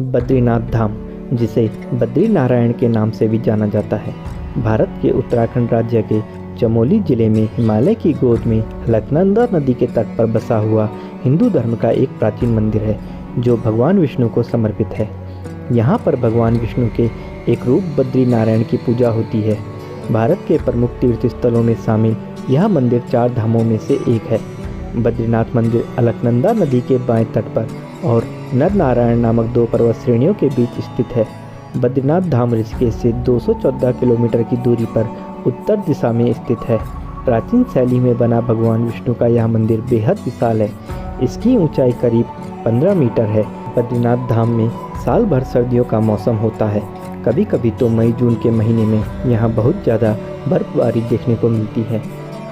बद्रीनाथ धाम, जिसे बद्री नारायण के नाम से भी जाना जाता है, भारत के उत्तराखंड राज्य के चमोली जिले में हिमालय की गोद में अलकनंदा नदी के तट पर बसा हुआ हिंदू धर्म का एक प्राचीन मंदिर है जो भगवान विष्णु को समर्पित है। यहाँ पर भगवान विष्णु के एक रूप बद्री नारायण की पूजा होती है। भारत के प्रमुख तीर्थ स्थलों में शामिल यह मंदिर 4 धामों में से एक है। बद्रीनाथ मंदिर अलकनंदा नदी के बाएं तट पर और नर नारायण नामक 2 पर्वत श्रेणियों के बीच स्थित है। बद्रीनाथ धाम ऋषिकेश से 214 किलोमीटर की दूरी पर उत्तर दिशा में स्थित है। प्राचीन शैली में बना भगवान विष्णु का यह मंदिर बेहद विशाल है। इसकी ऊंचाई करीब 15 मीटर है। बद्रीनाथ धाम में साल भर सर्दियों का मौसम होता है। कभी कभी तो मई जून के महीने में यहाँ बहुत ज़्यादा बर्फबारी देखने को मिलती है।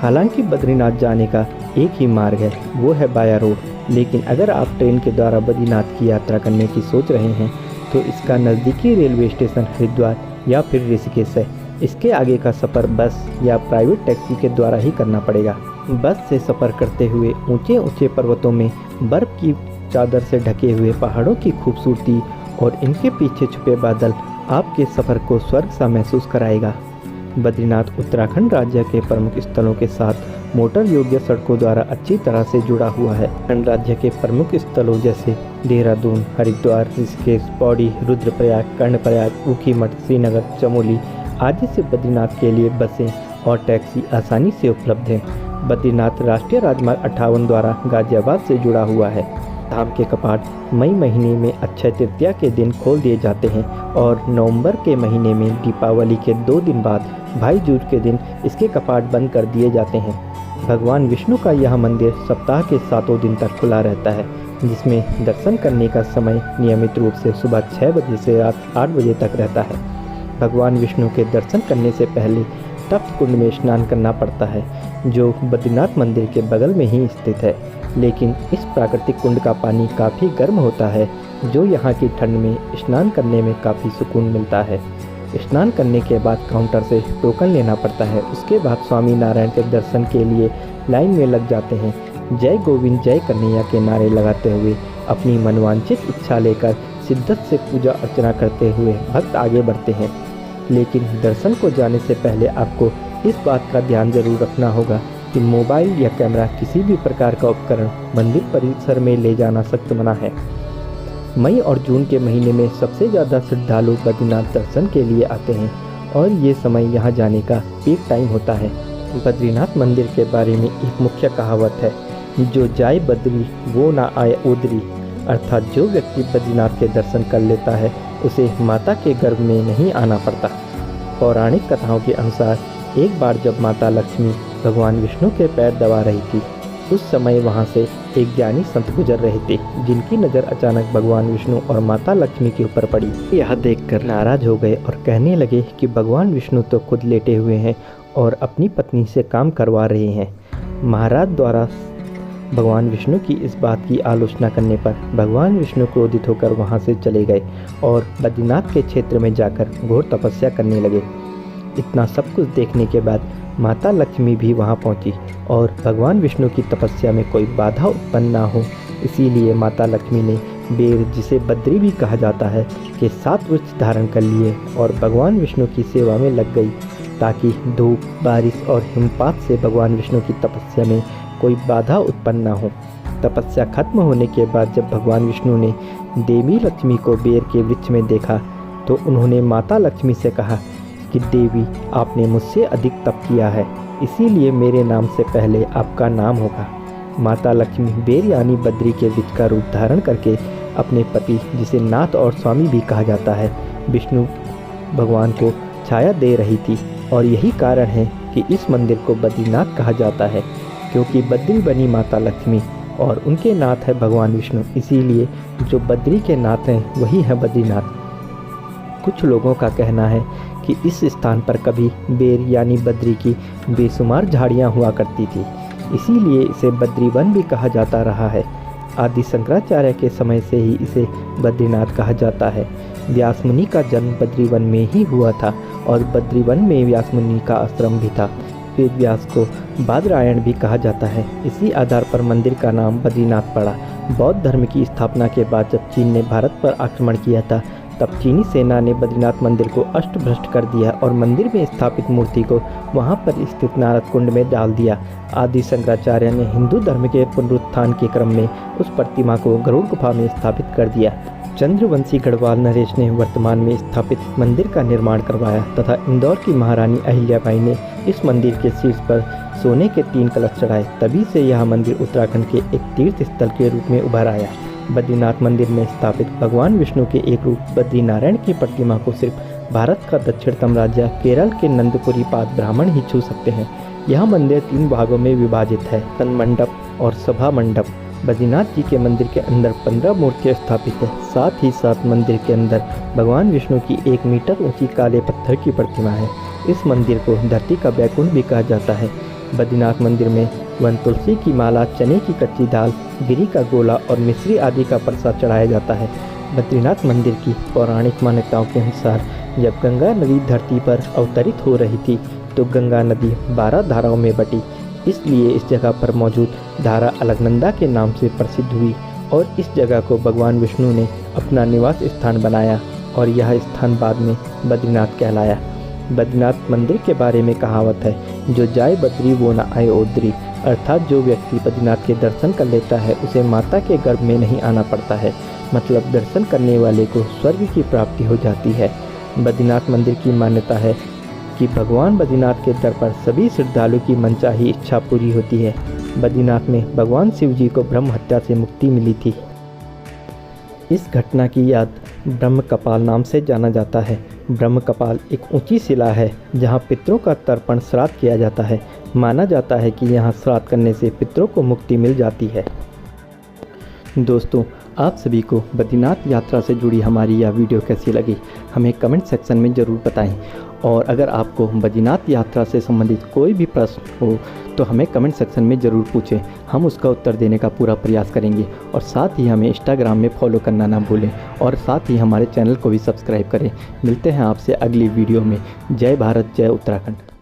हालांकि बद्रीनाथ जाने का एक ही मार्ग है, वो है बाया रोड। लेकिन अगर आप ट्रेन के द्वारा बद्रीनाथ की यात्रा करने की सोच रहे हैं तो इसका नज़दीकी रेलवे स्टेशन हरिद्वार या फिर ऋषिकेश है। इसके आगे का सफ़र बस या प्राइवेट टैक्सी के द्वारा ही करना पड़ेगा। बस से सफ़र करते हुए ऊंचे ऊंचे पर्वतों में बर्फ़ की चादर से ढके हुए पहाड़ों की खूबसूरती और इनके पीछे छुपे बादल आपके सफ़र को स्वर्ग सा महसूस कराएगा। बद्रीनाथ उत्तराखंड राज्य के प्रमुख स्थलों के साथ मोटर योग्य सड़कों द्वारा अच्छी तरह से जुड़ा हुआ है। राज्य के प्रमुख स्थलों जैसे देहरादून, हरिद्वार, ऋषिकेश, पौड़ी, रुद्रप्रयाग, कर्णप्रयाग, ऊखीमठ, श्रीनगर, चमोली आदि से बद्रीनाथ के लिए बसें और टैक्सी आसानी से उपलब्ध हैं। बद्रीनाथ राष्ट्रीय राजमार्ग 58 द्वारा गाजियाबाद से जुड़ा हुआ है। धाम के कपाट मई महीने में अक्षय तृतीया के दिन खोल दिए जाते हैं और नवंबर के महीने में दीपावली के 2 दिन बाद भाई दूज के दिन इसके कपाट बंद कर दिए जाते हैं। भगवान विष्णु का यह मंदिर सप्ताह के 7 दिन तक खुला रहता है, जिसमें दर्शन करने का समय नियमित रूप से सुबह 6 बजे से रात 8 बजे तक रहता है। भगवान विष्णु के दर्शन करने से पहले तप्त कुंड में स्नान करना पड़ता है, जो बद्रीनाथ मंदिर के बगल में ही स्थित है। लेकिन इस प्राकृतिक कुंड का पानी काफ़ी गर्म होता है, जो यहाँ की ठंड में स्नान करने में काफ़ी सुकून मिलता है। स्नान करने के बाद काउंटर से टोकन लेना पड़ता है। उसके बाद स्वामी नारायण के दर्शन के लिए लाइन में लग जाते हैं। जय गोविंद जय कन्हैया के नारे लगाते हुए अपनी मनवांछित इच्छा लेकर शिद्दत से पूजा अर्चना करते हुए भक्त आगे बढ़ते हैं। लेकिन दर्शन को जाने से पहले आपको इस बात का ध्यान जरूर रखना होगा कि मोबाइल या कैमरा किसी भी प्रकार का उपकरण मंदिर परिसर में ले जाना सख्त मना है। मई और जून के महीने में सबसे ज़्यादा श्रद्धालु बद्रीनाथ दर्शन के लिए आते हैं और ये समय यहाँ जाने का पीक टाइम होता है। बद्रीनाथ मंदिर के बारे में एक मुख्य कहावत है, जो जाए बद्री वो ना आए उदरी, अर्थात जो व्यक्ति बद्रीनाथ के दर्शन कर लेता है उसे माता के गर्भ में नहीं आना पड़ता। पौराणिक कथाओं के अनुसार एक बार जब माता लक्ष्मी भगवान विष्णु के पैर दबा रही थी, उस समय वहां से एक ज्ञानी संत गुजर रहे थे, जिनकी नज़र अचानक भगवान विष्णु और माता लक्ष्मी के ऊपर पड़ी। यह देखकर नाराज हो गए और कहने लगे कि भगवान विष्णु तो खुद लेटे हुए हैं और अपनी पत्नी से काम करवा रहे हैं। महाराज द्वारा भगवान विष्णु की इस बात की आलोचना करने पर भगवान विष्णु क्रोधित होकर वहां से चले गए और बद्रीनाथ के क्षेत्र में जाकर घोर तपस्या करने लगे। इतना सब कुछ देखने के बाद माता लक्ष्मी भी वहां पहुंची और भगवान विष्णु की तपस्या में कोई बाधा उत्पन्न ना हो, इसीलिए माता लक्ष्मी ने बेर, जिसे बद्री भी कहा जाता है, के 7 वृक्ष धारण कर लिए और भगवान विष्णु की सेवा में लग गई, ताकि धूप, बारिश और हिमपात से भगवान विष्णु की तपस्या में कोई बाधा उत्पन्न ना हो। तपस्या खत्म होने के बाद जब भगवान विष्णु ने देवी लक्ष्मी को बेर के वृक्ष में देखा तो उन्होंने माता लक्ष्मी से कहा कि देवी, आपने मुझसे अधिक तप किया है, इसीलिए मेरे नाम से पहले आपका नाम होगा। माता लक्ष्मी बेर यानी बद्री के वृक्ष का रूप धारण करके अपने पति, जिसे नाथ और स्वामी भी कहा जाता है, विष्णु भगवान को छाया दे रही थी। और यही कारण है कि इस मंदिर को बद्रीनाथ कहा जाता है, क्योंकि बद्री बनी माता लक्ष्मी और उनके नाथ है भगवान विष्णु, इसीलिए जो बद्री के नाथ हैं वही है बद्रीनाथ। कुछ लोगों का कहना है कि इस स्थान पर कभी बेर यानी बद्री की बेशुमार झाड़ियाँ हुआ करती थी, इसीलिए इसे बद्रीवन भी कहा जाता रहा है। आदि शंकराचार्य के समय से ही इसे बद्रीनाथ कहा जाता है। व्यास मुनि का जन्म बद्रीवन में ही हुआ था और बद्रीवन में व्यास मुनि का आश्रम भी था। वेद व्यास को बादरायण भी कहा जाता है। इसी आधार पर मंदिर का नाम बद्रीनाथ पड़ा बौद्ध धर्म की स्थापना के बाद जब चीन ने भारत पर आक्रमण किया था, तब चीनी सेना ने बद्रीनाथ मंदिर को अस्त भ्रष्ट कर दिया और मंदिर में स्थापित मूर्ति को वहां पर स्थित नारद कुंड में डाल दिया। आदि शंकराचार्य ने हिंदू धर्म के पुनरुत्थान के क्रम में उस प्रतिमा को गरुड़ गुफा में स्थापित कर दिया। चंद्रवंशी गढ़वाल नरेश ने वर्तमान में स्थापित मंदिर का निर्माण करवाया तथा इंदौर की महारानी अहिल्याबाई ने इस मंदिर के शीर्ष पर सोने के 3 कलश चढ़ाए। तभी से यह मंदिर उत्तराखंड के एक तीर्थ स्थल के रूप में उभर आया। बद्रीनाथ मंदिर में स्थापित भगवान विष्णु के एक रूप बद्री नारायण की प्रतिमा को सिर्फ भारत का दक्षिणतम राज्य केरल के नंदपुरी पाद ब्राह्मण ही छू सकते हैं। यह मंदिर 3 भागों में विभाजित है, तन मंडप और सभा मंडप। बद्रीनाथ जी के मंदिर के अंदर 15 मूर्तियाँ स्थापित है। साथ ही साथ मंदिर के अंदर भगवान विष्णु की 1 मीटर ऊंची काले पत्थर की प्रतिमा है। इस मंदिर को धरती का बैकुंठ भी कहा जाता है। बद्रीनाथ मंदिर में वन तुलसी की माला, चने की कच्ची दाल, गिरी का गोला और मिश्री आदि का प्रसाद चढ़ाया जाता है। बद्रीनाथ मंदिर की पौराणिक मान्यताओं के अनुसार जब गंगा नदी धरती पर अवतरित हो रही थी तो गंगा नदी 12 धाराओं में बटी, इसलिए इस जगह पर मौजूद धारा अलकनंदा के नाम से प्रसिद्ध हुई और इस जगह को भगवान विष्णु ने अपना निवास स्थान बनाया और यह स्थान बाद में बद्रीनाथ कहलाया। बद्रीनाथ मंदिर के बारे में कहावत है, जो जाए बद्री वो न आए ओद्री, अर्थात जो व्यक्ति बद्रीनाथ के दर्शन कर लेता है उसे माता के गर्भ में नहीं आना पड़ता है। मतलब दर्शन करने वाले को स्वर्ग की प्राप्ति हो जाती है। बद्रीनाथ मंदिर की मान्यता है कि भगवान बद्रीनाथ के दर पर सभी श्रद्धालु की मनचाही इच्छा पूरी होती है। बद्रीनाथ में भगवान शिव जी को ब्रह्म हत्या से मुक्ति मिली थी। इस घटना की याद ब्रह्म कपाल नाम से जाना जाता है। ब्रह्म कपाल एक ऊंची शिला है जहां पितरों का तर्पण श्राद्ध किया जाता है। माना जाता है कि यहां श्राद्ध करने से पितरों को मुक्ति मिल जाती है। दोस्तों, आप सभी को बद्रीनाथ यात्रा से जुड़ी हमारी यह वीडियो कैसी लगी हमें कमेंट सेक्शन में ज़रूर बताएं। और अगर आपको बद्रीनाथ यात्रा से संबंधित कोई भी प्रश्न हो तो हमें कमेंट सेक्शन में ज़रूर पूछें, हम उसका उत्तर देने का पूरा प्रयास करेंगे। और साथ ही हमें इंस्टाग्राम में फॉलो करना ना भूलें और साथ ही हमारे चैनल को भी सब्सक्राइब करें। मिलते हैं आपसे अगली वीडियो में। जय भारत, जय उत्तराखंड।